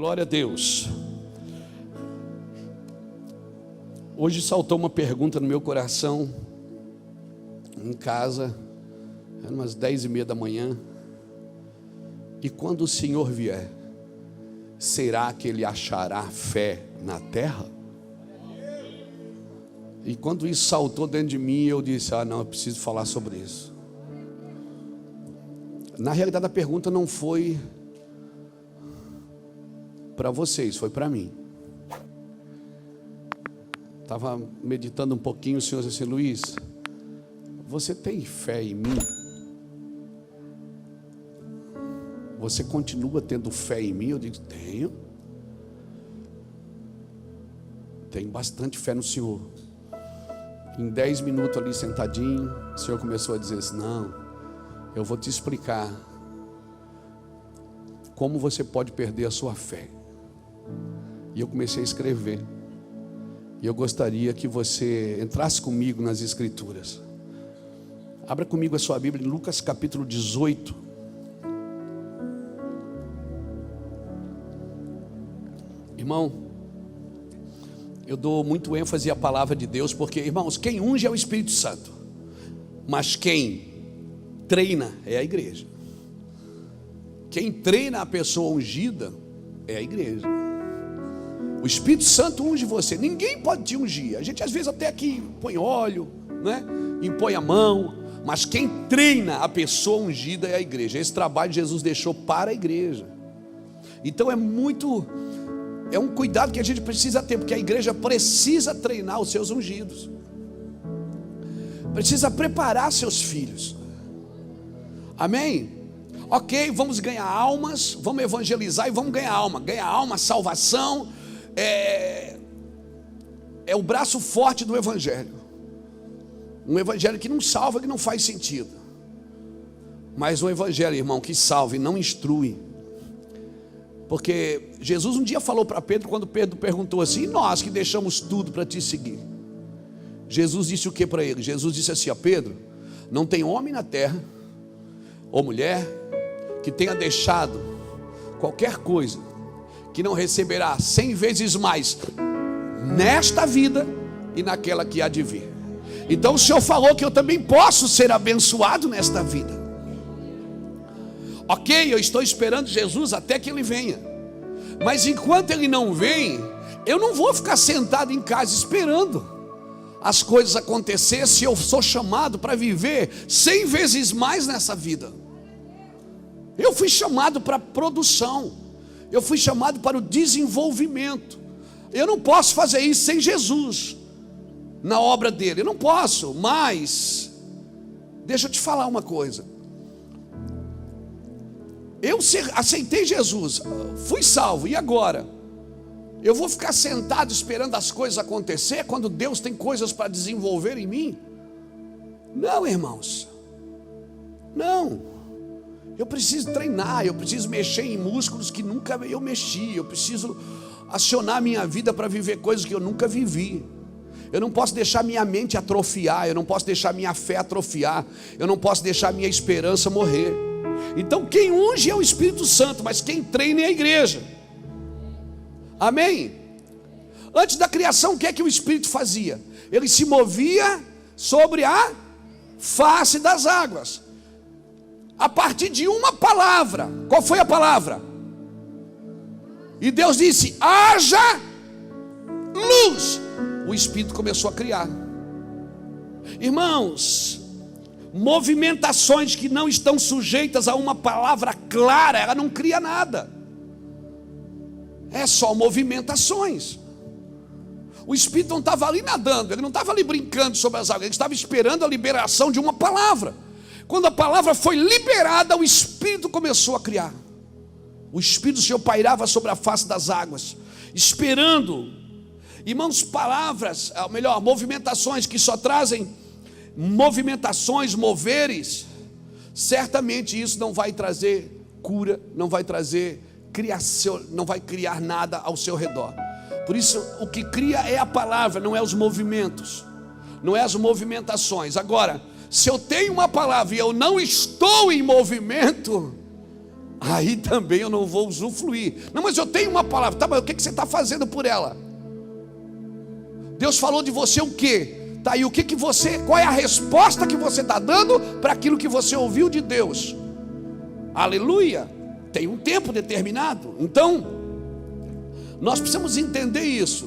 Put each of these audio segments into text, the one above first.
Glória a Deus. Hoje saltou uma pergunta no meu coração, em casa, eram umas 10:30 da manhã. E quando o Senhor vier, será que Ele achará fé na terra? E quando isso saltou dentro de mim, eu disse, não, eu preciso falar sobre isso. Na realidade a pergunta não foi para vocês, foi para mim. Estava meditando um pouquinho, o Senhor disse assim, Luiz, você tem fé em mim? Você continua tendo fé em mim? Eu digo, tenho. Tenho bastante fé no Senhor. Em 10 minutos ali sentadinho, o Senhor começou a dizer assim, não, eu vou te explicar como você pode perder a sua fé. E eu comecei a escrever. E eu gostaria que você entrasse comigo nas Escrituras. Abra comigo a sua Bíblia em Lucas capítulo 18. Irmão, eu dou muito ênfase à palavra de Deus, porque, irmãos, quem unge é o Espírito Santo, mas quem treina é a igreja. Quem treina a pessoa ungida é a igreja. O Espírito Santo unge você, ninguém pode te ungir. A gente às vezes até aqui põe óleo, né? Impõe a mão, mas quem treina a pessoa ungida é a igreja. Esse trabalho Jesus deixou para a igreja. Então é um cuidado que a gente precisa ter, porque a igreja precisa treinar os seus ungidos, precisa preparar seus filhos. Amém? Ok, vamos ganhar almas, vamos evangelizar e vamos ganhar alma, salvação é o braço forte do evangelho. Um evangelho que não salva, que não faz sentido, mas um evangelho, irmão, que salva e não instrui. Porque Jesus um dia falou para Pedro, quando Pedro perguntou assim, e nós que deixamos tudo para te seguir? Jesus disse o que para ele? Jesus disse assim, Pedro, não tem homem na terra, ou mulher, que tenha deixado qualquer coisa, que não receberá 100 vezes mais, nesta vida e naquela que há de vir. Então o Senhor falou que eu também posso ser abençoado nesta vida. Ok, eu estou esperando Jesus até que Ele venha, mas enquanto Ele não vem, eu não vou ficar sentado em casa esperando as coisas acontecer, se eu sou chamado para viver 100 vezes mais nessa vida. Eu fui chamado para a produção, eu fui chamado para o desenvolvimento. Eu não posso fazer isso sem Jesus na obra dele, eu não posso. Mas deixa eu te falar uma coisa. Eu aceitei Jesus, fui salvo, e agora? Eu vou ficar sentado esperando as coisas acontecer, quando Deus tem coisas para desenvolver em mim? Não, irmãos, não. Eu preciso treinar, eu preciso mexer em músculos que nunca eu mexi, eu preciso acionar minha vida para viver coisas que eu nunca vivi. Eu não posso deixar minha mente atrofiar, eu não posso deixar minha fé atrofiar, eu não posso deixar minha esperança morrer. Então quem unge é o Espírito Santo, mas quem treina é a igreja. Amém? Antes da criação, o que é que o Espírito fazia? Ele se movia sobre a face das águas, a partir de uma palavra. Qual foi a palavra? E Deus disse, haja luz. O Espírito começou a criar. Irmãos, movimentações que não estão sujeitas a uma palavra clara, ela não cria nada. É só movimentações. O Espírito não estava ali nadando, ele não estava ali brincando sobre as águas, ele estava esperando a liberação de uma palavra. Quando a palavra foi liberada, o Espírito começou a criar. O Espírito do Senhor pairava sobre a face das águas, esperando. Irmãos, palavras, ou melhor, movimentações que só trazem movimentações, moveres, certamente isso não vai trazer cura, não vai trazer criação, não vai criar nada ao seu redor. Por isso o que cria é a palavra, não é os movimentos, não é as movimentações. Agora, se eu tenho uma palavra e eu não estou em movimento, aí também eu não vou usufruir. Não, mas eu tenho uma palavra. Tá, mas o que você está fazendo por ela? Deus falou de você o quê? Tá, e o que você, qual é a resposta que você está dando para aquilo que você ouviu de Deus? Aleluia! Tem um tempo determinado. Então, nós precisamos entender isso,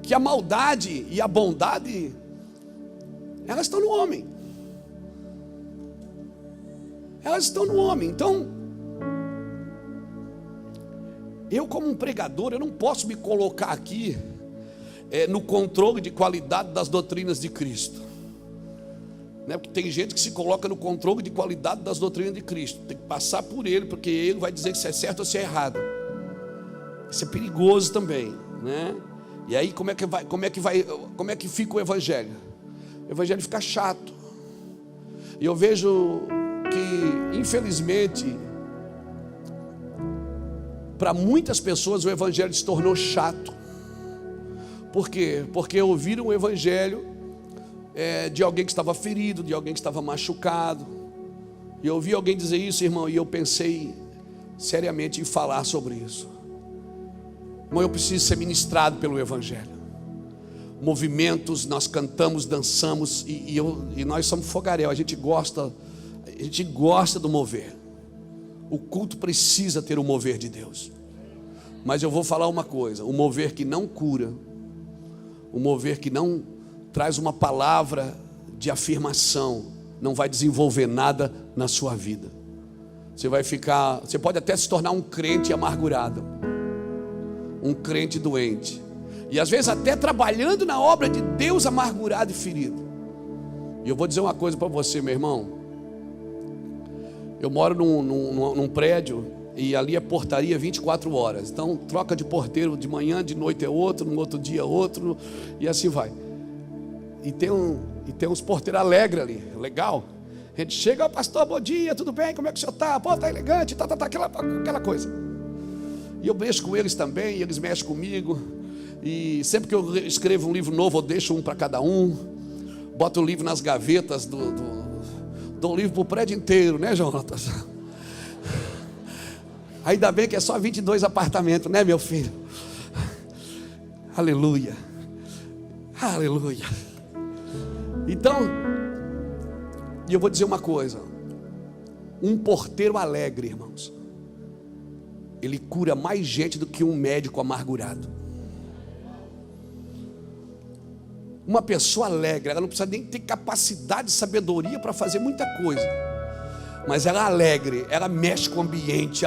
que a maldade e a bondade, elas estão no homem. Elas estão no homem. Então, eu como um pregador, eu não posso me colocar aqui no controle de qualidade das doutrinas de Cristo, né? Porque tem gente que se coloca no controle de qualidade das doutrinas de Cristo. Tem que passar por ele, porque ele vai dizer se é certo ou se é errado. Isso é perigoso também, né? E aí como é que fica o evangelho? O evangelho fica chato. E eu vejo que, infelizmente, para muitas pessoas o evangelho se tornou chato. Por quê? Porque ouviram o evangelho de alguém que estava ferido, de alguém que estava machucado. E eu ouvi alguém dizer isso, irmão, e eu pensei seriamente em falar sobre isso. Irmão, eu preciso ser ministrado pelo evangelho. Movimentos, nós cantamos, dançamos, e nós somos fogaréu, a gente gosta do mover. O culto precisa ter o mover de Deus. Mas eu vou falar uma coisa: o mover que não cura, o mover que não traz uma palavra de afirmação, não vai desenvolver nada na sua vida. Você pode até se tornar um crente amargurado, um crente doente, e às vezes até trabalhando na obra de Deus amargurado e ferido. E eu vou dizer uma coisa para você, meu irmão. Eu moro num prédio, e ali é portaria 24 horas. Então troca de porteiro de manhã, de noite é outro, no outro dia outro, e assim vai. E tem uns porteiros alegres ali, legal. A gente chega: pastor, bom dia, tudo bem? Como é que o senhor está? Pô, tá elegante, aquela coisa. E eu mexo com eles também, e eles mexem comigo. E sempre que eu escrevo um livro novo, eu deixo um para cada um. Boto o livro nas gavetas dou um livro para o prédio inteiro, né, Jonatas? Ainda bem que é só 22 apartamentos, né, meu filho? Aleluia. Aleluia. Então, e eu vou dizer uma coisa: um porteiro alegre, irmãos, ele cura mais gente do que um médico amargurado. Uma pessoa alegre, ela não precisa nem ter capacidade e sabedoria para fazer muita coisa, mas ela é alegre, ela mexe com o ambiente,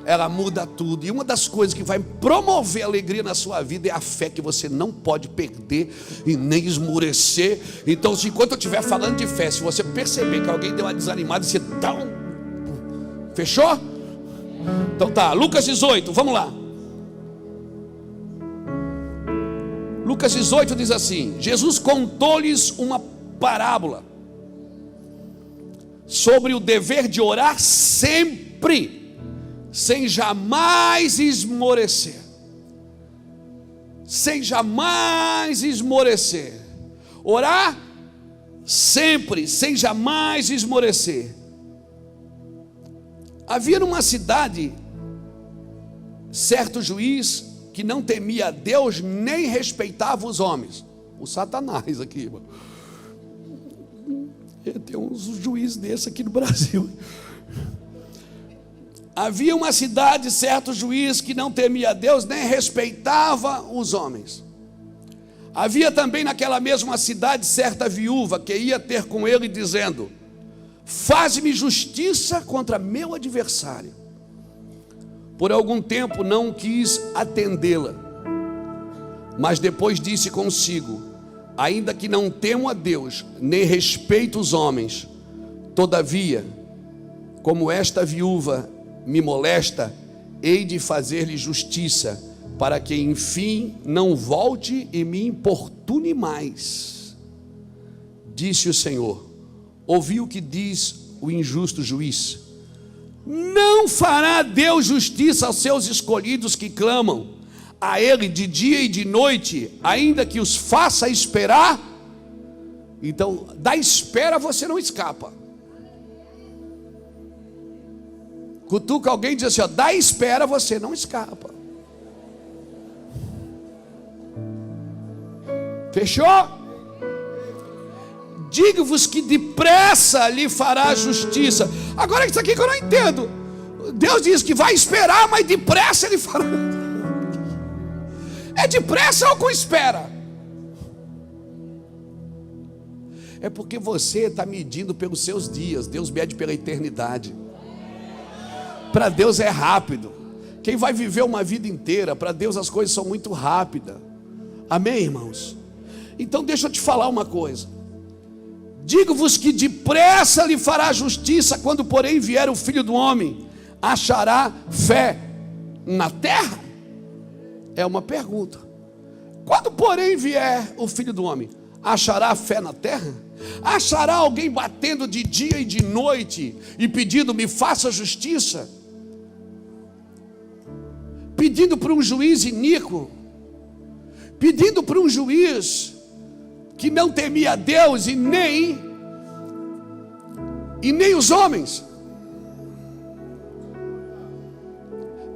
ela muda tudo. E uma das coisas que vai promover alegria na sua vida é a fé, que você não pode perder e nem esmorecer. Então, enquanto eu estiver falando de fé, se você perceber que alguém deu uma desanimada, você dá Fechou? Então tá, Lucas 18, vamos lá. Lucas 18 diz assim: Jesus contou-lhes uma parábola sobre o dever de orar sempre, sem jamais esmorecer. Sem jamais esmorecer. Orar sempre, sem jamais esmorecer. Havia numa cidade certo juiz que não temia a Deus nem respeitava os homens. O Satanás aqui, irmão. Tem uns juízes desses aqui no Brasil. Havia uma cidade certo juiz que não temia a Deus nem respeitava os homens. Havia também naquela mesma cidade certa viúva que ia ter com ele dizendo: faz-me justiça contra meu adversário. Por algum tempo não quis atendê-la, mas depois disse consigo: ainda que não temo a Deus, nem respeito os homens, todavia, como esta viúva me molesta, hei de fazer-lhe justiça, para que enfim não volte e me importune mais. Disse o Senhor: ouvi o que diz o injusto juiz. Não fará Deus justiça aos seus escolhidos que clamam a Ele de dia e de noite, ainda que os faça esperar? Então, da espera você não escapa. Cutuca alguém e diz assim, ó, da espera você não escapa. Fechou? Digo-vos que depressa lhe fará justiça. Agora isso aqui que eu não entendo. Deus diz que vai esperar, mas depressa ele fará. É depressa ou com espera? É porque você está medindo pelos seus dias. Deus mede pela eternidade. Para Deus é rápido. Quem vai viver uma vida inteira, para Deus as coisas são muito rápidas. Amém, irmãos? Então deixa eu te falar uma coisa. Digo-vos que depressa lhe fará justiça, quando porém vier o Filho do Homem, achará fé na terra? É uma pergunta. Quando porém vier o Filho do Homem, achará fé na terra? Achará alguém batendo de dia e de noite e pedindo, me faça justiça? Pedindo para um juiz iníquo, pedindo para um juiz que não temia a Deus e nem os homens.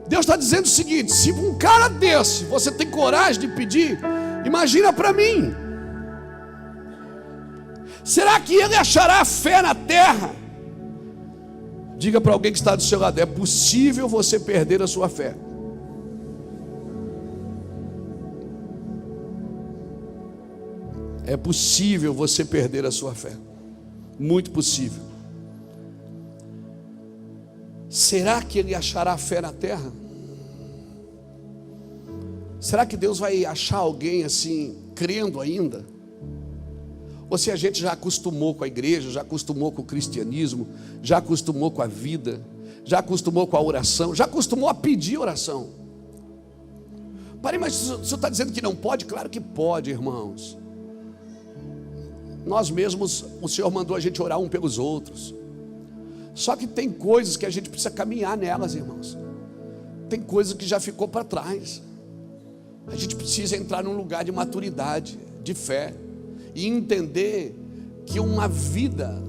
Deus está dizendo o seguinte: se um cara desse você tem coragem de pedir, imagina para mim. Será que ele achará fé na terra? Diga para alguém que está do seu lado: é possível você perder a sua fé. É possível você perder a sua fé. Muito possível. Será que ele achará fé na terra? Será que Deus vai achar alguém assim, crendo ainda? Ou se a gente já acostumou com a igreja, já acostumou com o cristianismo, já acostumou com a vida, já acostumou com a oração, já acostumou a pedir oração? Parei, mas o senhor está dizendo que não pode? Claro que pode, irmãos. Nós mesmos, o Senhor mandou a gente orar um pelos outros. Só que tem coisas que a gente precisa caminhar nelas, irmãos. Tem coisas que já ficou para trás. A gente precisa entrar num lugar de maturidade, de fé, e entender que uma vida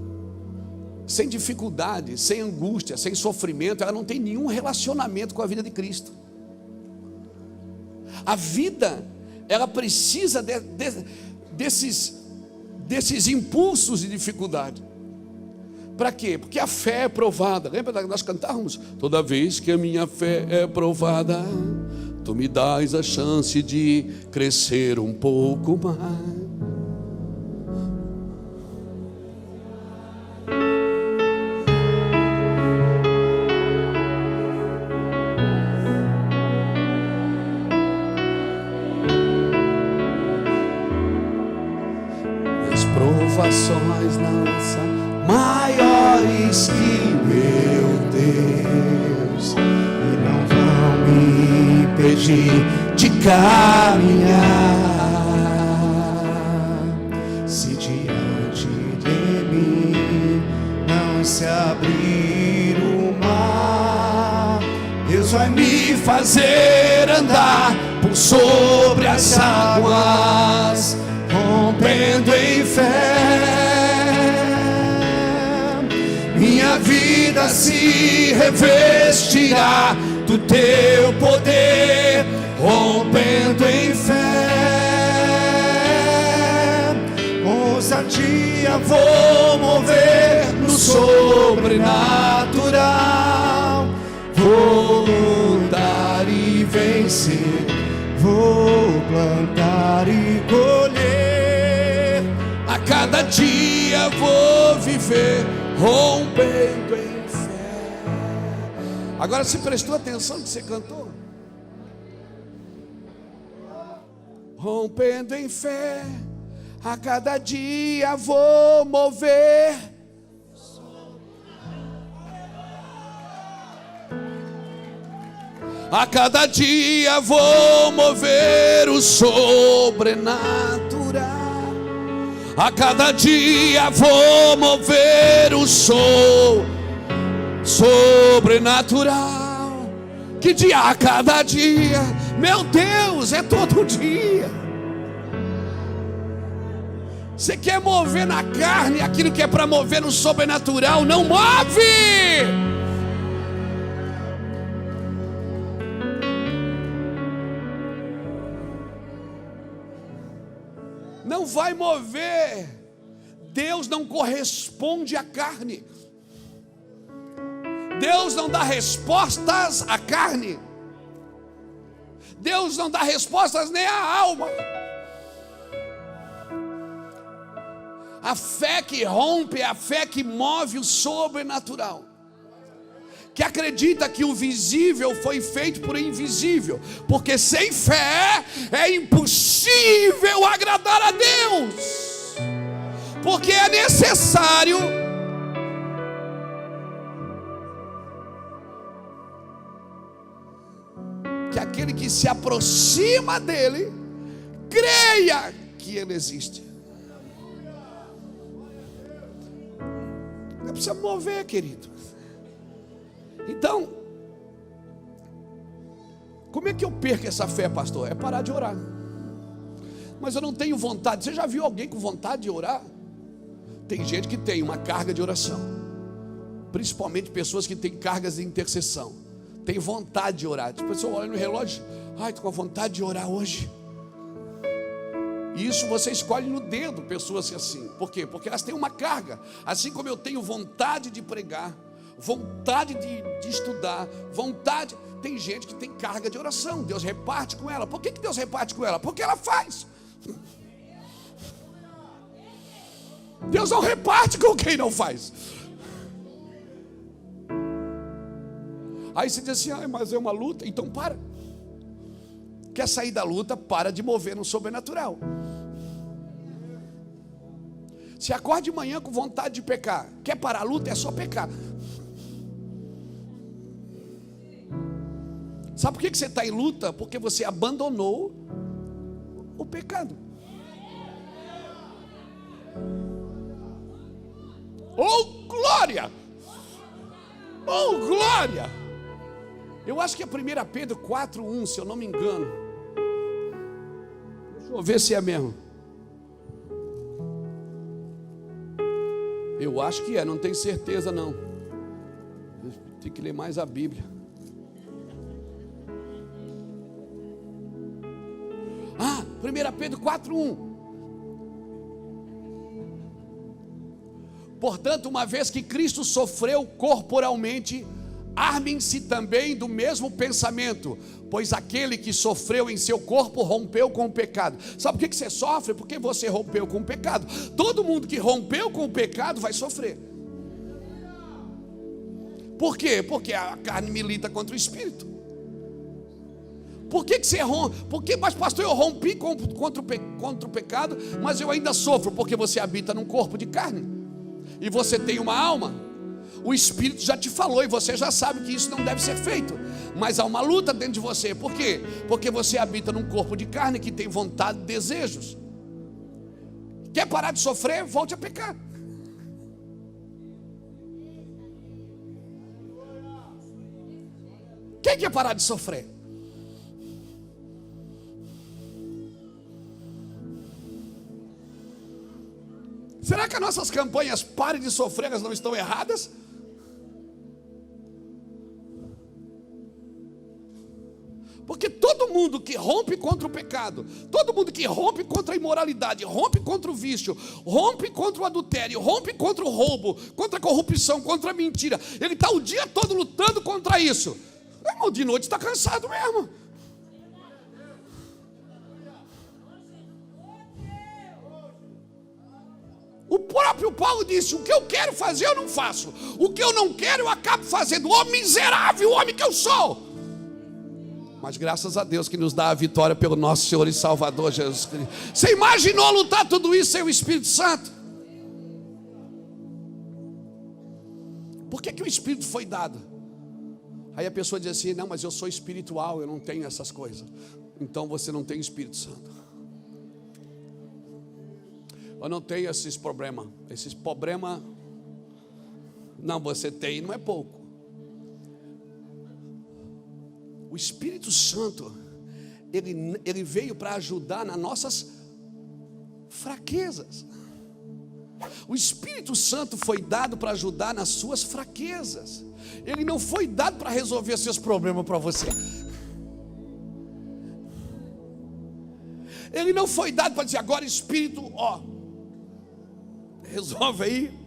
sem dificuldade, sem angústia, sem sofrimento, ela não tem nenhum relacionamento com a vida de Cristo. A vida, ela precisa desses impulsos de dificuldade. Para quê? Porque a fé é provada. Lembra nós cantávamos? Toda vez que a minha fé é provada, tu me dás a chance de crescer um pouco mais. Provações não são maiores que meu Deus, e não vão me impedir de caminhar. Se diante de mim não se abrir o mar, Deus vai me fazer andar por sobre as águas, rompendo em fé. Minha vida se revestirá do teu poder, rompendo em fé. Ousadia vou mover no sobrenatural, vou lutar e vencer, vou plantar e colher. A cada dia vou viver rompendo em fé. Agora, se prestou atenção no que você cantou? Rompendo em fé, a cada dia vou mover. A cada dia vou mover o sobrenatural. A cada dia vou mover o sobrenatural. Que dia? A cada dia. Meu Deus, é todo dia. Você quer mover na carne aquilo que é para mover no sobrenatural? Não move. não vai mover. Deus não corresponde à carne. Deus não dá respostas à carne. Deus não dá respostas nem à alma. A fé que rompe é a fé que move o sobrenatural, que acredita que o visível foi feito por invisível, porque sem fé é impossível agradar a Deus, porque é necessário que aquele que se aproxima dele creia que ele existe. Não precisa mover, querido. Então, como é que eu perco essa fé, pastor? É parar de orar. Mas eu não tenho vontade. Você já viu alguém com vontade de orar? Tem gente que tem uma carga de oração, principalmente pessoas que têm cargas de intercessão, tem vontade de orar. A pessoa olha no relógio, ai, estou com vontade de orar hoje. E isso você escolhe no dedo pessoas assim. Por quê? Porque elas têm uma carga. Assim como eu tenho vontade de pregar, vontade de estudar, vontade. Tem gente que tem carga de oração. Deus reparte com ela. Por que Deus reparte com ela? Porque ela faz. Deus não reparte com quem não faz. Aí você diz assim, ah, mas é uma luta. Então para. Quer sair da luta? Para de mover no sobrenatural. Se acorda de manhã com vontade de pecar, quer parar a luta? É só pecar. Sabe por que você está em luta? Porque você abandonou o pecado. Oh glória! Oh glória! Eu acho que é 1 Pedro 4:1, se eu não me engano. Deixa eu ver se é mesmo. Eu acho que é, não tenho certeza não. Tem que ler mais a Bíblia. 1 Pedro 4:1. Portanto, uma vez que Cristo sofreu corporalmente, armem-se também do mesmo pensamento, pois aquele que sofreu em seu corpo rompeu com o pecado. Sabe por que você sofre? Porque você rompeu com o pecado. Todo mundo que rompeu com o pecado vai sofrer. Por quê? Porque a carne milita contra o espírito. Por que você rompe? Porque, mas pastor, eu rompi contra o pecado, mas eu ainda sofro, porque você habita num corpo de carne e você tem uma alma. O Espírito já te falou e você já sabe que isso não deve ser feito, mas há uma luta dentro de você. Por quê? Porque você habita num corpo de carne que tem vontade e desejos. Quer parar de sofrer? Volte a pecar. Quem quer parar de sofrer? Será que as nossas campanhas "pare de sofrer" elas não estão erradas? Porque todo mundo que rompe contra o pecado, todo mundo que rompe contra a imoralidade, rompe contra o vício, rompe contra o adultério, rompe contra o roubo, contra a corrupção, contra a mentira, ele está o dia todo lutando contra isso. Irmão, de noite está cansado mesmo. O próprio Paulo disse: o que eu quero fazer eu não faço, o que eu não quero eu acabo fazendo. Ô miserável homem que eu sou! Mas graças a Deus que nos dá a vitória pelo nosso Senhor e Salvador Jesus Cristo. Você imaginou lutar tudo isso sem o Espírito Santo? Por que o Espírito foi dado? Aí a pessoa diz assim: não, mas eu sou espiritual, eu não tenho essas coisas. Então você não tem Espírito Santo. Eu não tenho esses problemas. Esses problemas, não, você tem, não é pouco. O Espírito Santo, ele veio para ajudar nas nossas fraquezas. O Espírito Santo foi dado para ajudar nas suas fraquezas. Ele não foi dado para resolver seus problemas para você. Ele não foi dado para dizer: agora Espírito, resolve aí.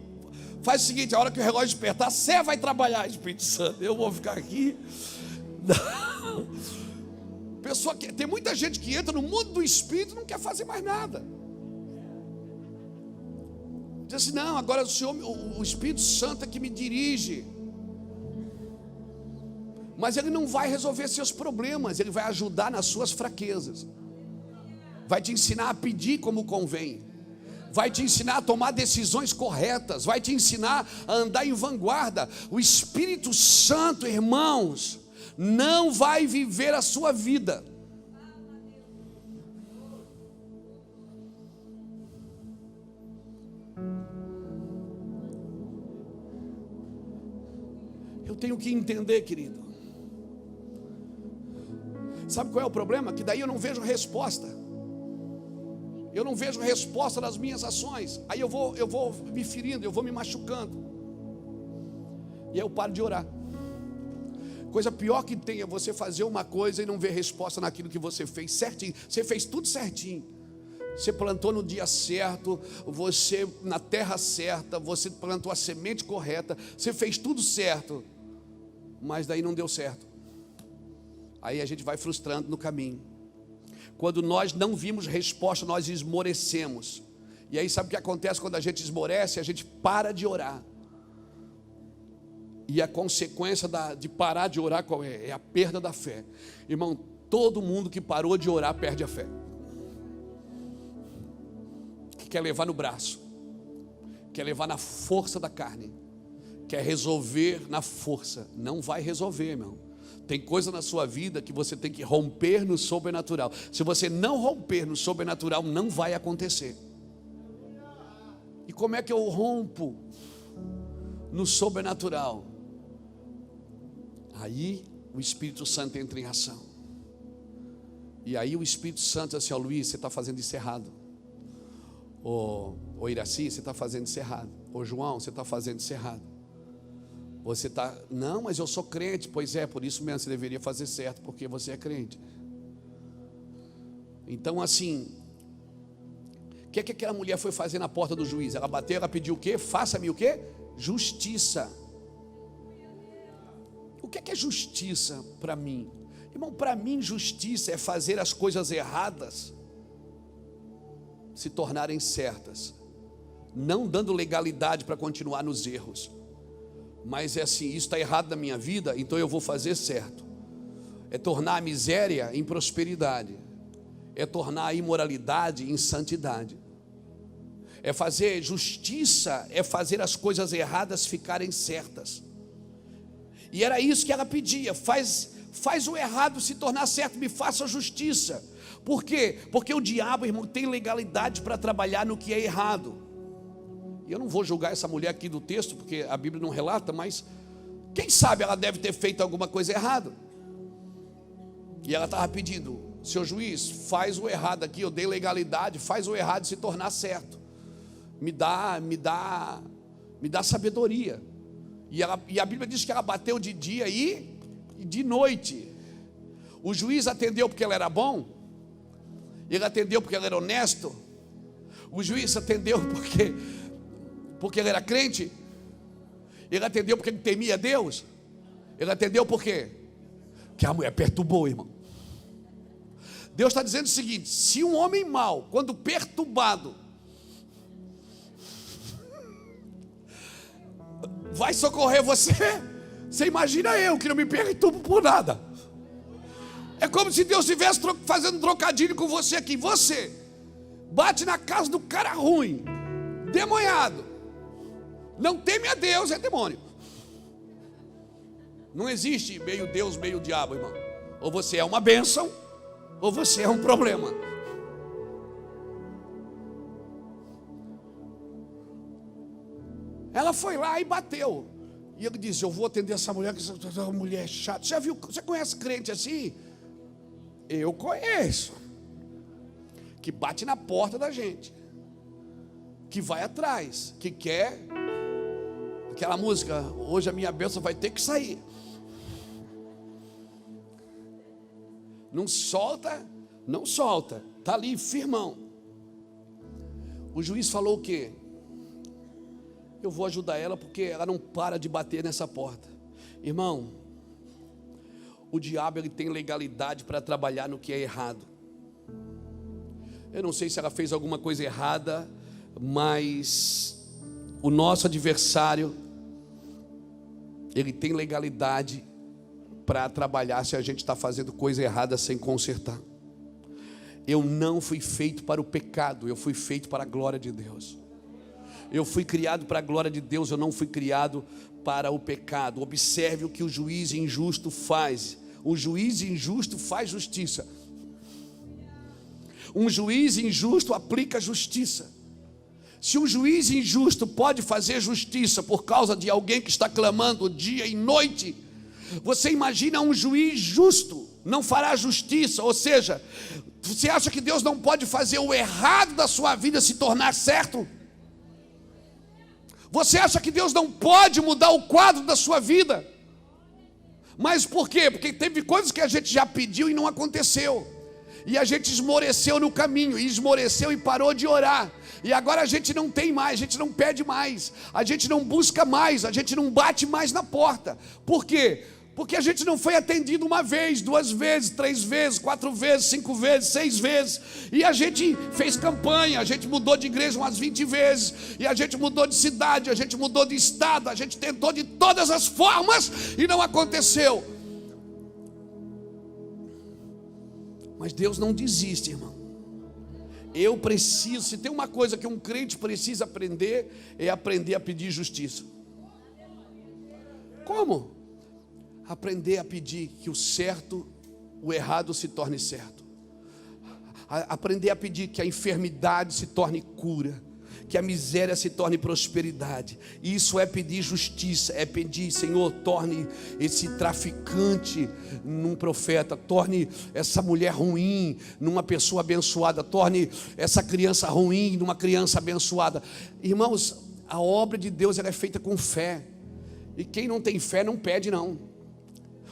Faz o seguinte, a hora que o relógio despertar, você vai trabalhar, Espírito Santo, eu vou ficar aqui. Não. Tem muita gente que entra no mundo do Espírito e não quer fazer mais nada. Diz assim: não, agora o Espírito Santo é que me dirige. Mas ele não vai resolver seus problemas, ele vai ajudar nas suas fraquezas. Vai te ensinar a pedir como convém. Vai te ensinar a tomar decisões corretas. Vai te ensinar a andar em vanguarda. O Espírito Santo, irmãos, não vai viver a sua vida. Eu tenho que entender, querido. Sabe qual é o problema? Que daí eu não vejo resposta. Eu não vejo resposta das minhas ações. Aí eu vou me ferindo, eu vou me machucando. E aí eu paro de orar. Coisa pior que tem é você fazer uma coisa e não ver resposta naquilo que você fez certinho. Você fez tudo certinho. Você plantou no dia certo, você na terra certa, você plantou a semente correta, você fez tudo certo. Mas daí não deu certo. Aí a gente vai frustrando no caminho. Quando nós não vimos resposta, nós esmorecemos. E aí sabe o que acontece quando a gente esmorece? A gente para de orar. E a consequência de parar de orar qual é? É a perda da fé. Irmão, todo mundo que parou de orar perde a fé. Que quer levar no braço, quer levar na força da carne, quer resolver na força. Não vai resolver, irmão. Tem coisa na sua vida que você tem que romper no sobrenatural. Se você não romper no sobrenatural, não vai acontecer. E como é que eu rompo no sobrenatural? Aí o Espírito Santo entra em ação. E aí o Espírito Santo diz assim: ó, Luiz, você está fazendo isso errado. Ô Iraci, você está fazendo isso errado. Ô João, você está fazendo isso errado. Você está, não, mas eu sou crente. Pois é, por isso mesmo você deveria fazer certo, porque você é crente. Então assim, o que aquela mulher foi fazer na porta do juiz? Ela bateu, ela pediu o quê? Faça-me o quê? Justiça. O que é justiça para mim? Irmão, para mim justiça é fazer as coisas erradas se tornarem certas, não dando legalidade para continuar nos erros. Mas é assim: isso está errado na minha vida, então eu vou fazer certo. É tornar a miséria em prosperidade. É tornar a imoralidade em santidade. É fazer justiça, é fazer as coisas erradas ficarem certas. E era isso que ela pedia: faz o errado se tornar certo, me faça justiça. Por quê? Porque o diabo, irmão, tem legalidade para trabalhar no que é errado. E eu não vou julgar essa mulher aqui do texto, porque a Bíblia não relata, mas quem sabe ela deve ter feito alguma coisa errada. E ela estava pedindo: seu juiz, faz o errado aqui, eu dei legalidade, faz o errado se tornar certo. Me dá sabedoria. E a Bíblia diz que ela bateu de dia e de noite. O juiz atendeu porque ele era bom? Ele atendeu porque ele era honesto? O juiz atendeu porque ele era crente? Ele atendeu porque ele temia Deus? Ele atendeu por quê? Porque a mulher perturbou, irmão. Deus está dizendo o seguinte: se um homem mau, quando perturbado, vai socorrer você, você imagina eu que não me perturbo por nada. É como se Deus estivesse fazendo um trocadilho com você aqui. Você bate na casa do cara ruim, demonhado, não teme a Deus, é demônio. Não existe meio Deus, meio diabo, irmão. Ou você é uma bênção, ou você é um problema. Ela foi lá e bateu. E ele disse: eu vou atender essa mulher, que essa mulher é chata. Já viu? Você conhece crente assim? Eu conheço. Que bate na porta da gente, que vai atrás, que quer aquela música: hoje a minha bênção vai ter que sair. Não solta, não solta. Está ali firmão. O juiz falou o quê? Eu vou ajudar ela porque ela não para de bater nessa porta. Irmão, o diabo ele tem legalidade para trabalhar no que é errado. Eu não sei se ela fez alguma coisa errada, mas o nosso adversário, ele tem legalidade para trabalhar se a gente está fazendo coisa errada sem consertar. Eu não fui feito para o pecado, eu fui feito para a glória de Deus. Eu fui criado para a glória de Deus, eu não fui criado para o pecado. Observe o que o juiz injusto faz. O juiz injusto faz justiça. Um juiz injusto aplica justiça. Se um juiz injusto pode fazer justiça por causa de alguém que está clamando dia e noite, você imagina um juiz justo não fará justiça? Ou seja, você acha que Deus não pode fazer o errado da sua vida se tornar certo? Você acha que Deus não pode mudar o quadro da sua vida? Mas por quê? Porque teve coisas que a gente já pediu e não aconteceu. E a gente esmoreceu no caminho, e esmoreceu e parou de orar. E agora a gente não tem mais, a gente não pede mais, a gente não busca mais, a gente não bate mais na porta. Por quê? Porque a gente não foi atendido uma vez, 2 vezes, 3 vezes, 4 vezes, 5 vezes, 6 vezes. E a gente fez campanha, a gente mudou de igreja umas 20 vezes. E a gente mudou de cidade, a gente mudou de estado, a gente tentou de todas as formas e não aconteceu. Mas Deus não desiste, irmão. Eu preciso, se tem uma coisa que um crente precisa aprender, é aprender a pedir justiça. Como? Aprender a pedir que o certo, o errado se torne certo. Aprender a pedir que a enfermidade se torne cura, que a miséria se torne prosperidade. Isso é pedir justiça, é pedir, Senhor, torne esse traficante num profeta, torne essa mulher ruim numa pessoa abençoada, torne essa criança ruim numa criança abençoada. Irmãos, a obra de Deus ela é feita com fé, e quem não tem fé não pede não.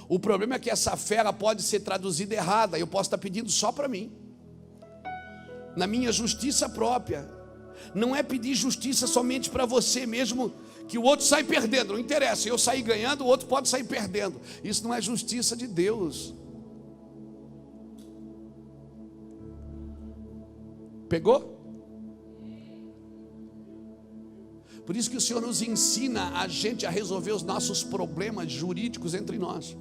O problema é que essa fé ela pode ser traduzida errada. Eu posso estar pedindo só para mim, na minha justiça própria. Não é pedir justiça somente para você, mesmo que o outro saia perdendo, não interessa, eu sair ganhando, o outro pode sair perdendo. Isso não é justiça de Deus. Pegou? Por isso que o Senhor nos ensina a gente a resolver os nossos problemas jurídicos entre nós,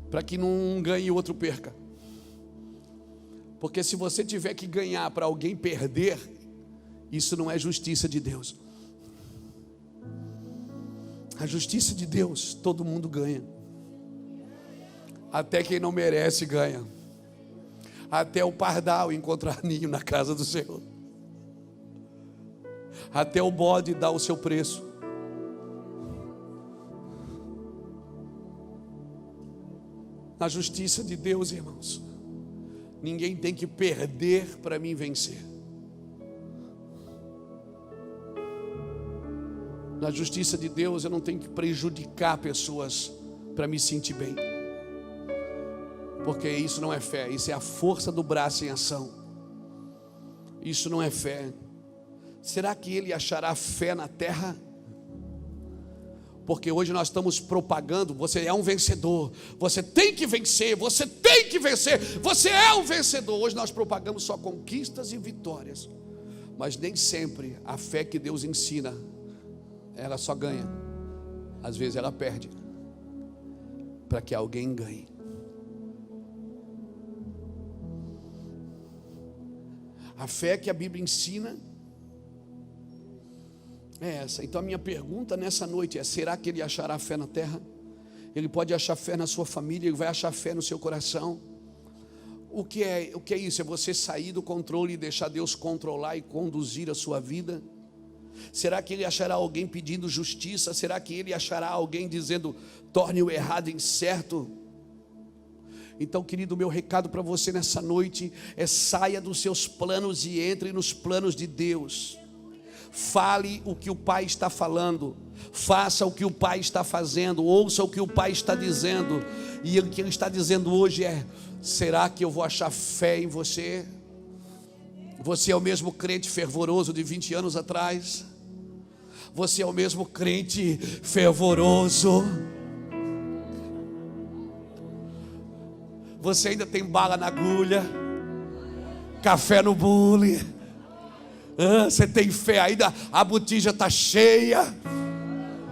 para que um ganhe e o outro perca. Porque se você tiver que ganhar para alguém perder, isso não é justiça de Deus. A justiça de Deus, todo mundo ganha. Até quem não merece ganha. Até o pardal encontrar ninho na casa do Senhor. Até o bode dá o seu preço. Na justiça de Deus, irmãos, ninguém tem que perder para mim vencer. Na justiça de Deus, eu não tenho que prejudicar pessoas para me sentir bem. Porque isso não é fé, isso é a força do braço em ação. Isso não é fé. Será que ele achará fé na terra? Porque hoje nós estamos propagando, você é um vencedor, você tem que vencer, você tem que vencer, você é um vencedor. Hoje nós propagamos só conquistas e vitórias, mas nem sempre a fé que Deus ensina, ela só ganha, às vezes ela perde, para que alguém ganhe. A fé que a Bíblia ensina é essa. Então a minha pergunta nessa noite é: será que ele achará fé na terra? Ele pode achar fé na sua família, ele vai achar fé no seu coração. O que é isso? É você sair do controle e deixar Deus controlar e conduzir a sua vida? Será que ele achará alguém pedindo justiça? Será que ele achará alguém dizendo: torne o errado em certo? Então, querido, meu recado para você nessa noite é: saia dos seus planos e entre nos planos de Deus. Fale o que o Pai está falando, faça o que o Pai está fazendo, ouça o que o Pai está dizendo. E o que Ele está dizendo hoje é: será que eu vou achar fé em você? Você é o mesmo crente fervoroso de 20 anos atrás? Você é o mesmo crente fervoroso? Você ainda tem bala na agulha, café no bule? Você tem fé ainda? A botija está cheia?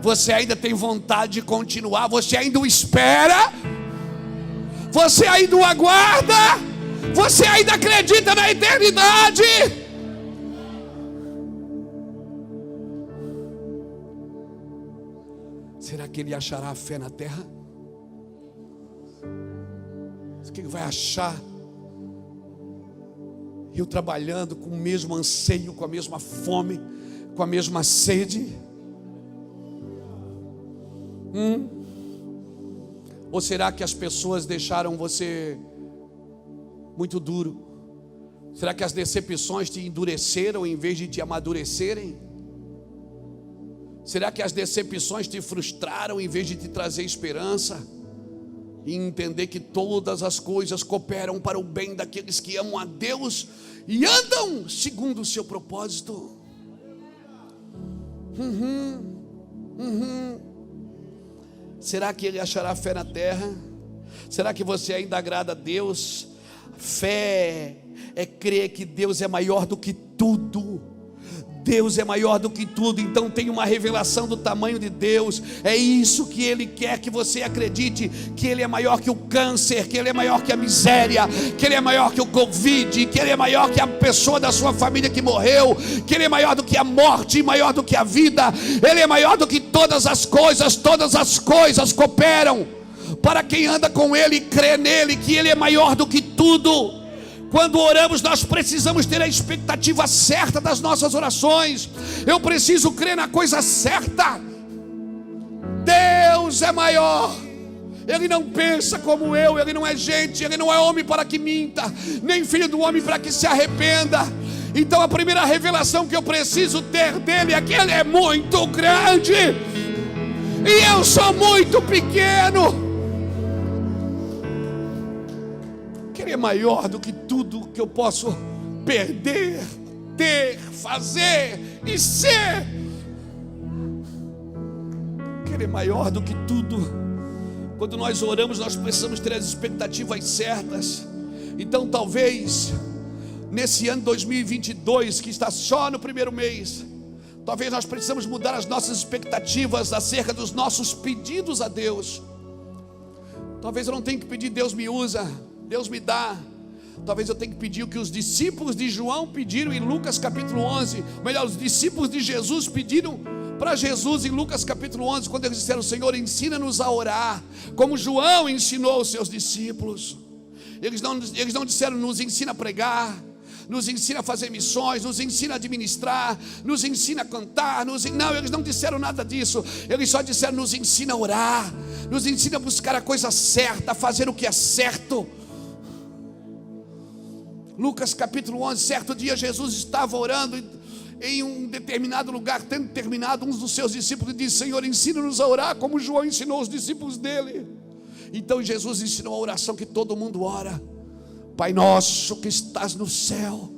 Você ainda tem vontade de continuar? Você ainda o espera? Você ainda o aguarda? Você ainda acredita na eternidade? Será que ele achará fé na terra? O que ele vai achar? Eu trabalhando com o mesmo anseio, com a mesma fome, com a mesma sede? Ou será que as pessoas deixaram você muito duro? Será que as decepções te endureceram em vez de te amadurecerem? Será que as decepções te frustraram em vez de te trazer esperança? E entender que todas as coisas cooperam para o bem daqueles que amam a Deus e andam segundo o seu propósito? Será que ele achará fé na terra? Será que você ainda agrada a Deus? Fé é crer que Deus é maior do que tudo. Deus é maior do que tudo. Então tem uma revelação do tamanho de Deus. É isso que Ele quer que você acredite, que Ele é maior que o câncer, que Ele é maior que a miséria, que Ele é maior que o Covid, que Ele é maior que a pessoa da sua família que morreu, que Ele é maior do que a morte, maior do que a vida. Ele é maior do que todas as coisas cooperam para quem anda com Ele e crê nele, que Ele é maior do que tudo. Quando oramos, nós precisamos ter a expectativa certa das nossas orações. Eu preciso crer na coisa certa. Deus é maior. Ele não pensa como eu, Ele não é gente, Ele não é homem para que minta, nem filho do homem para que se arrependa. Então a primeira revelação que eu preciso ter dele é que Ele é muito grande e eu sou muito pequeno. Ele é maior do que tudo que eu posso perder, ter, fazer e ser. Ele é maior do que tudo. Quando nós oramos, nós precisamos ter as expectativas certas. Então talvez nesse ano 2022, que está só no primeiro mês, talvez nós precisamos mudar as nossas expectativas acerca dos nossos pedidos a Deus. Talvez eu não tenha que pedir: Deus me usa, Deus me dá. Talvez eu tenha que pedir o que os discípulos de João pediram em Lucas capítulo 11. Melhor, os discípulos de Jesus pediram para Jesus em Lucas capítulo 11, quando eles disseram: Senhor, ensina-nos a orar, como João ensinou os seus discípulos. Eles não disseram: nos ensina a pregar, nos ensina a fazer missões, nos ensina a administrar, nos ensina a cantar. Não, eles não disseram nada disso. Eles só disseram: nos ensina a orar, nos ensina a buscar a coisa certa, a fazer o que é certo. Lucas capítulo 11, certo dia Jesus estava orando em um determinado lugar. Tendo terminado, um dos seus discípulos disse: Senhor, ensina-nos a orar como João ensinou os discípulos dele. Então Jesus ensinou a oração que todo mundo ora: Pai nosso que estás no céu,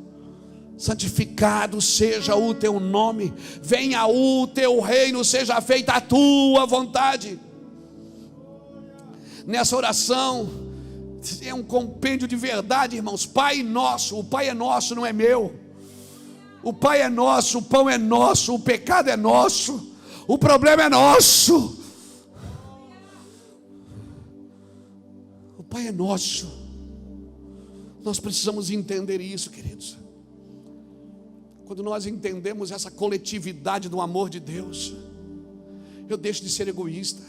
santificado seja o teu nome, venha o teu reino, seja feita a tua vontade. Nessa oração é um compêndio de verdade, irmãos. Pai nosso, o Pai é nosso, não é meu. O Pai é nosso, o pão é nosso, o pecado é nosso, o problema é nosso. O Pai é nosso. Nós precisamos entender isso, queridos. Quando nós entendemos essa coletividade do amor de Deus, eu deixo de ser egoísta,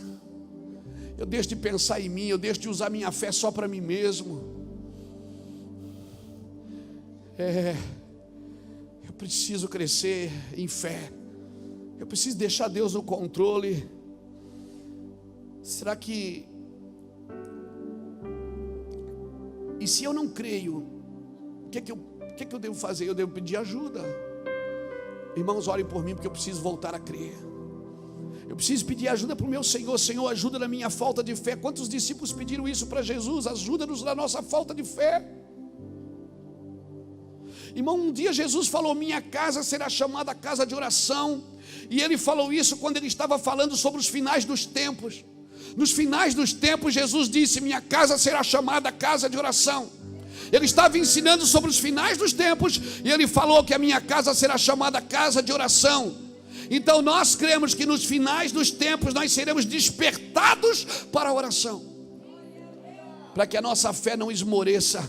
eu deixo de pensar em mim, eu deixo de usar minha fé só para mim mesmo. Eu preciso crescer em fé, eu preciso deixar Deus no controle. Será que... E se eu não creio, o que é que eu devo fazer? Eu devo pedir ajuda. Irmãos, orem por mim, porque eu preciso voltar a crer. Eu preciso pedir ajuda para o meu Senhor. Senhor, ajuda na minha falta de fé. Quantos discípulos pediram isso para Jesus? Ajuda-nos na nossa falta de fé. Irmão, um dia Jesus falou: minha casa será chamada casa de oração. E ele falou isso quando ele estava falando sobre os finais dos tempos. Nos finais dos tempos, Jesus disse: minha casa será chamada casa de oração. Ele estava ensinando sobre os finais dos tempos, e ele falou que a minha casa será chamada casa de oração. Então nós cremos que nos finais dos tempos nós seremos despertados para a oração, para que a nossa fé não esmoreça.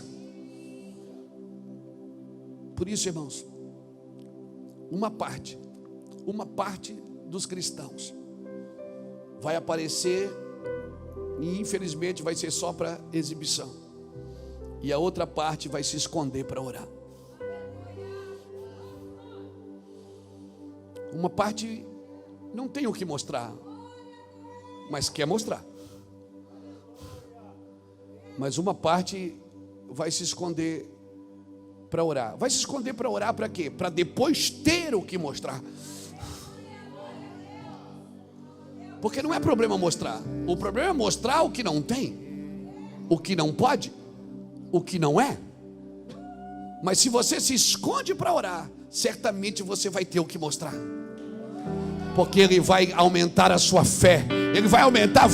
Por isso, irmãos, uma parte dos cristãos vai aparecer e infelizmente vai ser só para exibição, e a outra parte vai se esconder para orar. Uma parte não tem o que mostrar, mas quer mostrar. Mas uma parte vai se esconder para orar. Vai se esconder para orar para quê? Para depois ter o que mostrar. Porque não é problema mostrar. O problema é mostrar o que não tem, o que não pode, o que não é. Mas se você se esconde para orar, certamente você vai ter o que mostrar. Porque Ele vai aumentar a sua fé. Ele vai aumentar,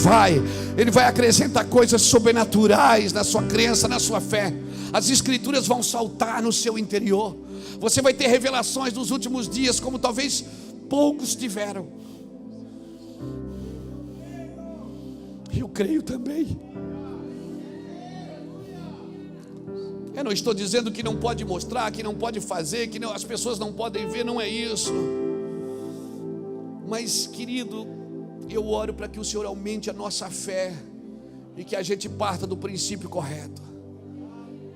Ele vai acrescentar coisas sobrenaturais na sua crença, na sua fé. As escrituras vão saltar no seu interior. Você vai ter revelações dos últimos dias, como talvez poucos tiveram. Eu creio também. Eu não estou dizendo que não pode mostrar, que não pode fazer, que não, as pessoas não podem ver, não é isso. Mas, querido, eu oro para que o Senhor aumente a nossa fé e que a gente parta do princípio correto.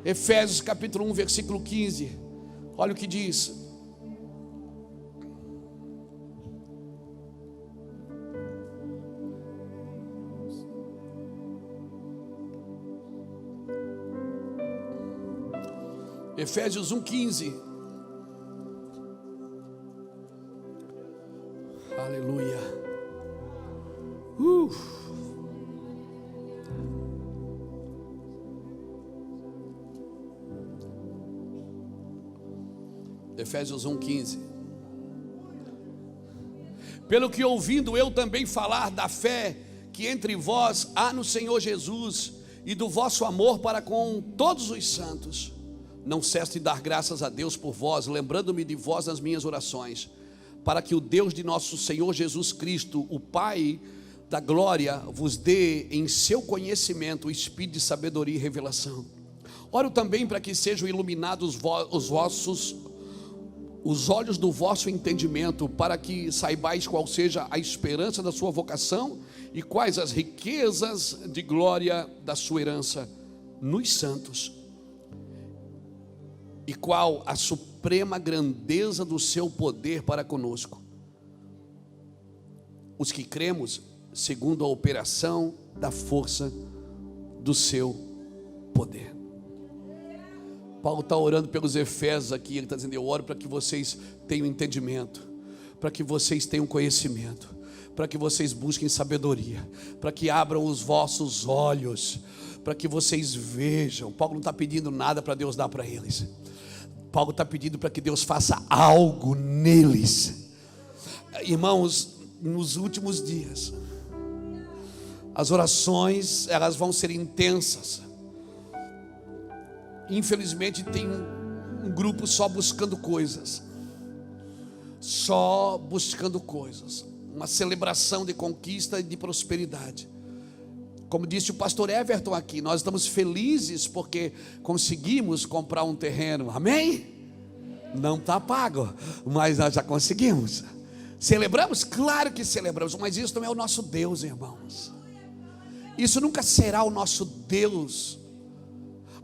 Efésios capítulo 1, versículo 15. Olha o que diz. Efésios 1,15. Aleluia. Efésios 1,15. Pelo que ouvindo eu também falar da fé que entre vós há no Senhor Jesus e do vosso amor para com todos os santos, não cesso de dar graças a Deus por vós, lembrando-me de vós nas minhas orações, para que o Deus de nosso Senhor Jesus Cristo, o Pai da glória, vos dê em seu conhecimento o espírito de sabedoria e revelação. Oro também para que sejam iluminados os olhos do vosso entendimento, para que saibais qual seja a esperança da sua vocação e quais as riquezas de glória da sua herança nos santos, e qual a suprema grandeza do seu poder para conosco, os que cremos segundo a operação da força do seu poder. Paulo está orando pelos Efésios aqui. Ele está dizendo: eu oro para que vocês tenham entendimento, para que vocês tenham conhecimento, para que vocês busquem sabedoria, para que abram os vossos olhos, para que vocês vejam. Paulo não está pedindo nada para Deus dar para eles. Paulo está pedindo para que Deus faça algo neles. Irmãos, nos últimos dias, as orações, elas vão ser intensas. Infelizmente tem um grupo só buscando coisas. Uma celebração de conquista e de prosperidade. Como disse o pastor Everton aqui, nós estamos felizes porque conseguimos comprar um terreno, amém? Não está pago, mas nós já conseguimos. Celebramos? Claro que celebramos, mas isso não é o nosso Deus, irmãos. Isso nunca será o nosso Deus.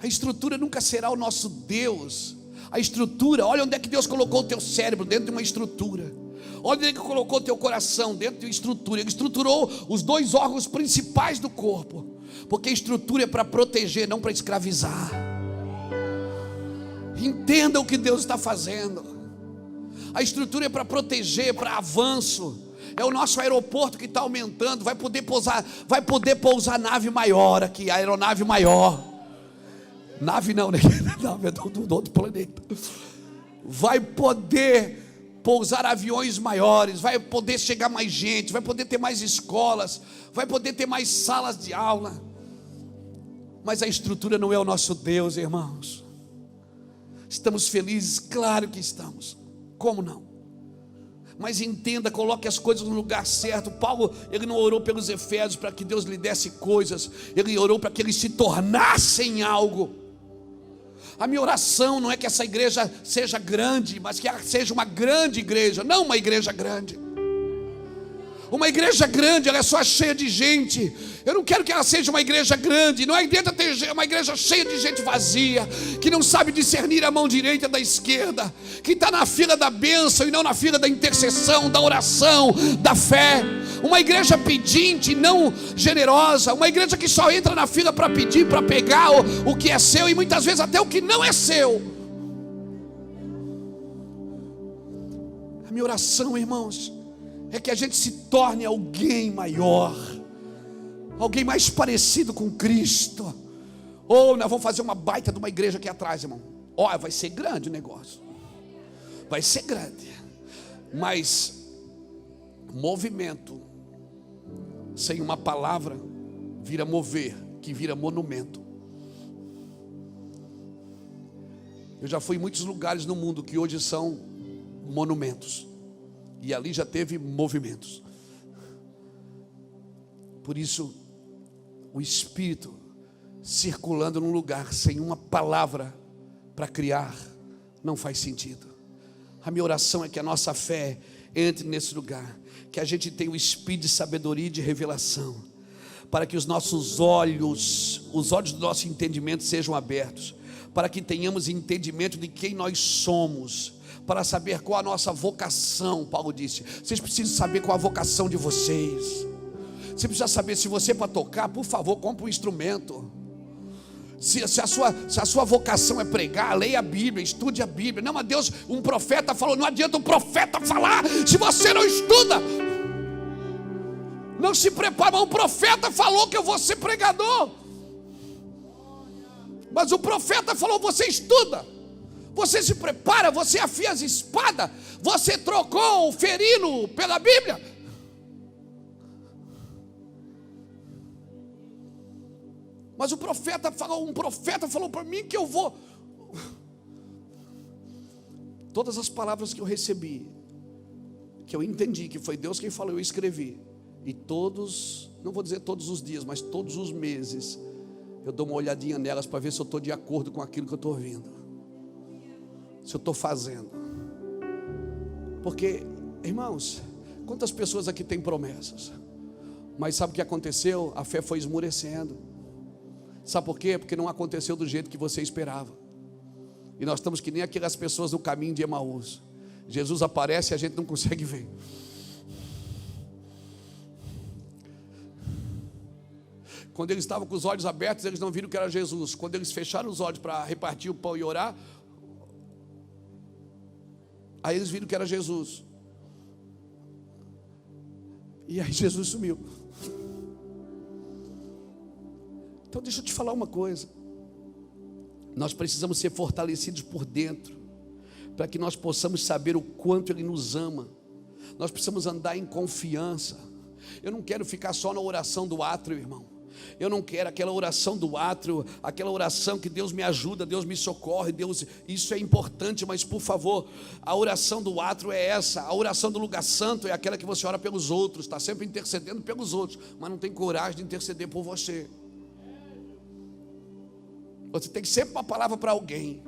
A estrutura nunca será o nosso Deus. A estrutura, olha onde é que Deus colocou o teu cérebro, dentro de uma estrutura. Olha onde é que colocou o teu coração, dentro de uma estrutura. Ele estruturou os dois órgãos principais do corpo, porque a estrutura é para proteger, não para escravizar. Entenda o que Deus está fazendo. A estrutura é para proteger, para avanço. É o nosso aeroporto que está aumentando. Vai poder pousar nave maior aqui, aeronave maior. Nave não, né? Nave é do outro planeta. Vai poder pousar aviões maiores, vai poder chegar mais gente, vai poder ter mais escolas, vai poder ter mais salas de aula. Mas a estrutura não é o nosso Deus, irmãos. Estamos felizes? Claro que estamos. Como não? Mas entenda, coloque as coisas no lugar certo. Paulo, ele não orou pelos Efésios para que Deus lhe desse coisas, ele orou para que eles se tornassem algo. A minha oração não é que essa igreja seja grande, mas que ela seja uma grande igreja, não uma igreja grande. Uma igreja grande, ela é só cheia de gente. Eu não quero que ela seja uma igreja grande. Não adianta ter uma igreja cheia de gente vazia, que não sabe discernir a mão direita da esquerda, que está na fila da bênção e não na fila da intercessão, da oração, da fé. Uma igreja pedinte, não generosa. Uma igreja que só entra na fila para pedir, para pegar o que é seu e muitas vezes até o que não é seu. A minha oração, irmãos, é que a gente se torne alguém maior, alguém mais parecido com Cristo. Ou nós vamos fazer uma baita de uma igreja aqui atrás, irmão. Olha, vai ser grande o negócio. Vai ser grande. Mas movimento sem uma palavra vira mover, que vira monumento. Eu já fui em muitos lugares no mundo que hoje são monumentos, e ali já teve movimentos. Por isso, o Espírito circulando num lugar sem uma palavra para criar não faz sentido. A minha oração é que a nossa fé entre nesse lugar, que a gente tenha o Espírito de sabedoria e de revelação, para que os nossos olhos, os olhos do nosso entendimento sejam abertos, para que tenhamos entendimento de quem nós somos, para saber qual a nossa vocação. Paulo disse, vocês precisam saber qual a vocação de vocês. Você precisa saber, se você para tocar, por favor, compre um instrumento. Se a sua vocação é pregar, leia a Bíblia, estude a Bíblia. Não, mas Deus, um profeta falou, não adianta um profeta falar se você não estuda. Não se prepara, mas um profeta falou que eu vou ser pregador. Mas o profeta falou, você estuda, você se prepara, você afia as espadas, você trocou o ferino pela Bíblia. Mas um profeta falou para mim que eu vou. Todas as palavras que eu recebi, que eu entendi que foi Deus quem falou, eu escrevi. E todos, não vou dizer todos os dias, mas todos os meses, eu dou uma olhadinha nelas para ver se eu estou de acordo com aquilo que eu estou ouvindo, se eu estou fazendo. Porque, irmãos, quantas pessoas aqui têm promessas, mas sabe o que aconteceu? A fé foi esmurecendo. Sabe por quê? Porque não aconteceu do jeito que você esperava. E nós estamos que nem aquelas pessoas no caminho de Emaús. Jesus aparece e a gente não consegue ver. Quando eles estavam com os olhos abertos, eles não viram que era Jesus. Quando eles fecharam os olhos para repartir o pão e orar, aí eles viram que era Jesus. E aí Jesus sumiu. Então deixa eu te falar uma coisa. Nós precisamos ser fortalecidos por dentro, para que nós possamos saber o quanto Ele nos ama. Nós precisamos andar em confiança. Eu não quero ficar só na oração do átrio, irmão. Eu não quero aquela oração do átrio, aquela oração que Deus me ajuda, Deus me socorre, Deus, isso é importante, mas por favor, a oração do átrio é essa. A oração do lugar santo é aquela que você ora pelos outros, está sempre intercedendo pelos outros, mas não tem coragem de interceder por você. Você tem sempre uma palavra para alguém.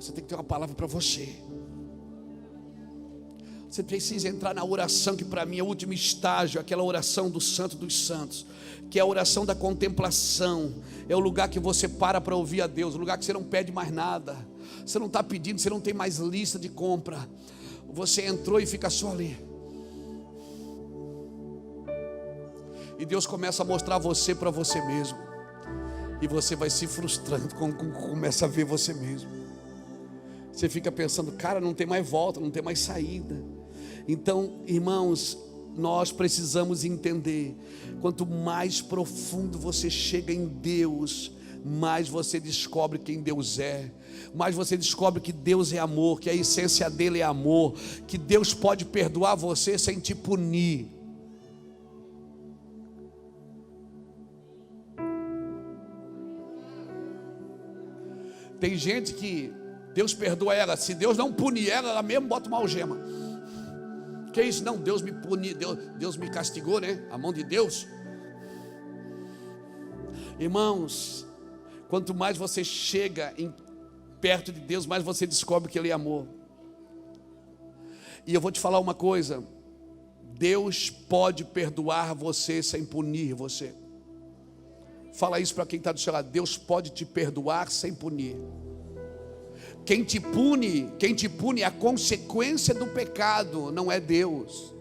Você tem que ter uma palavra para você. Você precisa entrar na oração, que para mim é o último estágio, aquela oração do Santo dos Santos, que é a oração da contemplação. É o lugar que você para ouvir a Deus, o lugar que você não pede mais nada, você não está pedindo, você não tem mais lista de compra. Você entrou e fica só ali. E Deus começa a mostrar você para você mesmo. E você vai se frustrando quando começa a ver você mesmo. Você fica pensando, cara, não tem mais volta, não tem mais saída. Então, irmãos, nós precisamos entender, quanto mais profundo você chega em Deus, mais você descobre quem Deus é, mais você descobre que Deus é amor, que a essência dele é amor, que Deus pode perdoar você sem te punir. Tem gente que Deus perdoa ela, se Deus não punir ela, ela mesmo bota uma algema. Que isso? Não, Deus me puniu, Deus me castigou, né? A mão de Deus. Irmãos, quanto mais você chega perto de Deus, mais você descobre que Ele é amor. E eu vou te falar uma coisa: Deus pode perdoar você sem punir você. Fala isso para quem está do seu lado. Deus pode te perdoar sem punir. Quem te pune é a consequência do pecado, não é Deus.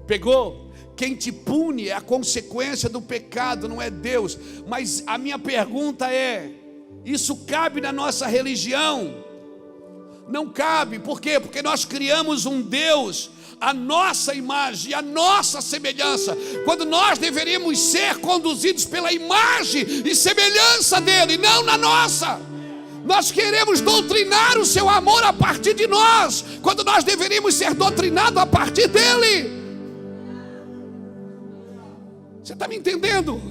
Pegou? Quem te pune é a consequência do pecado, não é Deus. Mas a minha pergunta é: isso cabe na nossa religião? Não cabe. Por quê? Porque nós criamos um Deus a nossa imagem, a nossa semelhança, quando nós deveríamos ser conduzidos pela imagem e semelhança dele, não na nossa. Nós queremos doutrinar o seu amor a partir de nós, quando nós deveríamos ser doutrinados a partir dele. Você está me entendendo?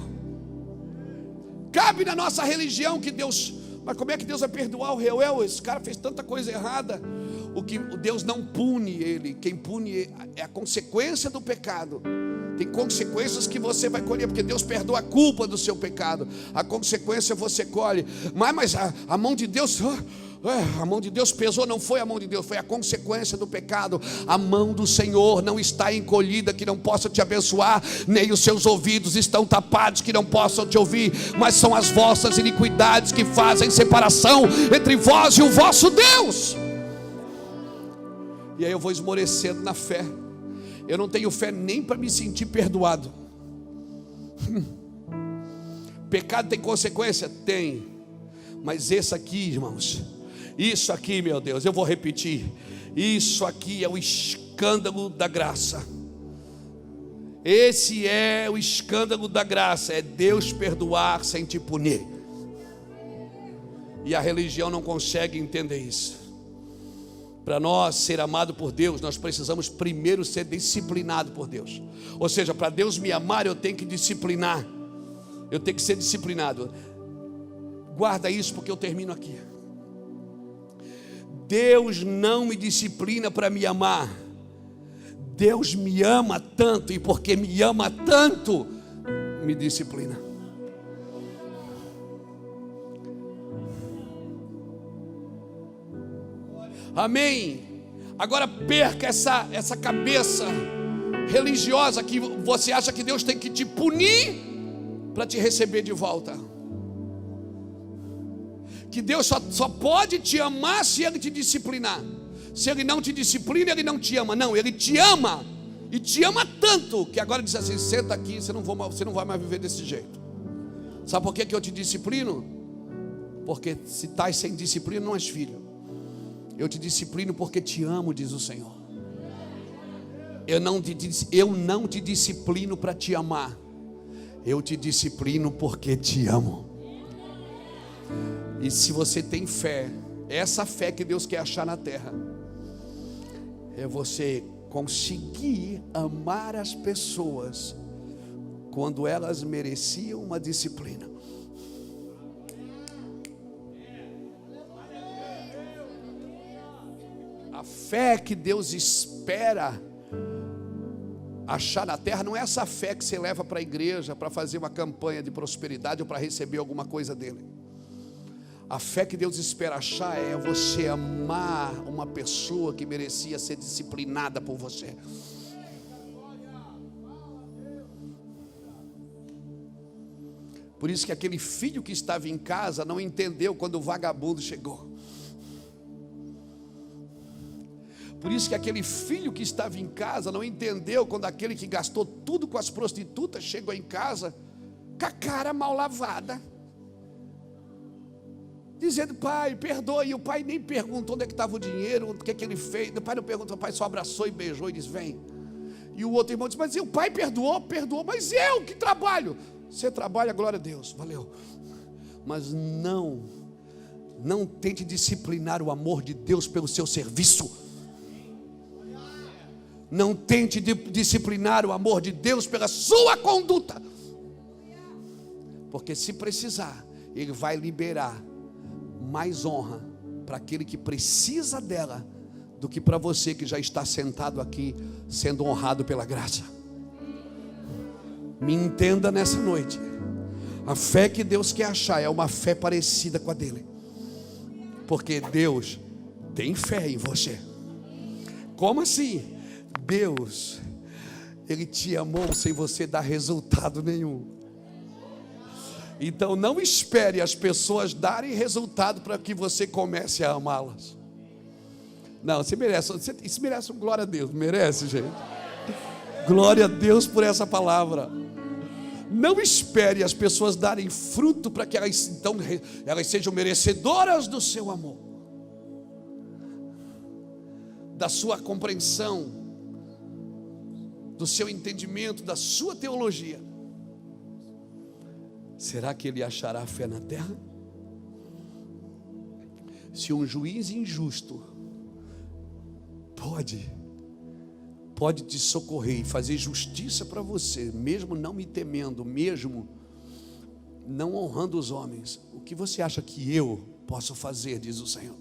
Cabe na nossa religião que Deus... Mas como é que Deus vai perdoar o Reuel? Esse cara fez tanta coisa errada. O Deus não pune ele. Quem pune é a consequência do pecado. Tem consequências que você vai colher, porque Deus perdoa a culpa do seu pecado. A consequência você colhe. Mas a mão de Deus... A mão de Deus pesou, não foi a mão de Deus, foi a consequência do pecado. A mão do Senhor não está encolhida que não possa te abençoar, nem os seus ouvidos estão tapados que não possam te ouvir, mas são as vossas iniquidades que fazem separação entre vós e o vosso Deus. E aí eu vou esmorecendo na fé. Eu não tenho fé nem para me sentir perdoado. Pecado tem consequência? Tem. Mas esse aqui, irmãos, isso aqui, meu Deus, eu vou repetir. Isso aqui é o escândalo da graça. Esse é o escândalo da graça. É Deus perdoar sem te punir. E a religião não consegue entender isso. Para nós ser amado por Deus, nós precisamos primeiro ser disciplinado por Deus. Ou seja, para Deus me amar, eu tenho que disciplinar. Eu tenho que ser disciplinado. Guarda isso, porque eu termino aqui. Deus não me disciplina para me amar. Deus me ama tanto, e porque me ama tanto, me disciplina. Amém? Agora perca essa cabeça religiosa que você acha que Deus tem que te punir para te receber de volta. Que Deus só pode te amar se Ele te disciplinar. Se Ele não te disciplina, Ele não te ama. Não, Ele te ama. E te ama tanto que agora diz assim: senta aqui, você não vai mais viver desse jeito. Sabe por que eu te disciplino? Porque se estás sem disciplina, não és filho. Eu te disciplino porque te amo, diz o Senhor. Eu não te disciplino para te amar. Eu te disciplino porque te amo. E se você tem fé, essa fé que Deus quer achar na terra, é você conseguir amar as pessoas quando elas mereciam uma disciplina. A fé que Deus espera achar na terra não é essa fé que você leva para a igreja para fazer uma campanha de prosperidade ou para receber alguma coisa dele. A fé que Deus espera achar é você amar uma pessoa que merecia ser disciplinada por você. Por isso que aquele filho que estava em casa não entendeu quando o vagabundo chegou. Por isso que aquele filho que estava em casa não entendeu quando aquele que gastou tudo com as prostitutas chegou em casa com a cara mal lavada. dizendo: pai, perdoa. E o pai nem perguntou onde é que estava o dinheiro, o que é que ele fez. O pai não perguntou, o pai só abraçou e beijou e disse: vem. E o outro irmão disse: mas o pai perdoou, mas eu que trabalho. Você trabalha, glória a Deus, valeu. Mas não tente disciplinar o amor de Deus pelo seu serviço. Não tente disciplinar o amor de Deus pela sua conduta. Porque se precisar, Ele vai liberar mais honra para aquele que precisa dela do que para você que já está sentado aqui sendo honrado pela graça. Me entenda nessa noite. A fé que Deus quer achar é uma fé parecida com a dele, porque Deus tem fé em você. Como assim? Deus, Ele te amou sem você dar resultado nenhum. Então não espere as pessoas darem resultado para que você comece a amá-las. Não, você merece, isso merece um glória a Deus, merece, gente. Glória a Deus por essa palavra. Não espere as pessoas darem fruto para que elas sejam merecedoras do seu amor, da sua compreensão, do seu entendimento, da sua teologia. Será que ele achará fé na terra? Se um juiz injusto pode te socorrer e fazer justiça para você, mesmo não me temendo, mesmo não honrando os homens, o que você acha que eu posso fazer, diz o Senhor?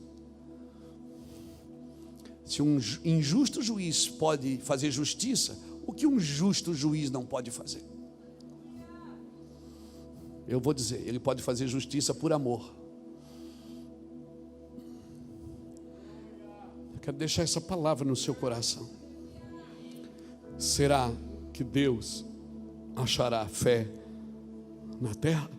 Se um injusto juiz pode fazer justiça, o que um justo juiz não pode fazer? Eu vou dizer, ele pode fazer justiça por amor. Eu quero deixar essa palavra no seu coração. Será que Deus achará fé na terra?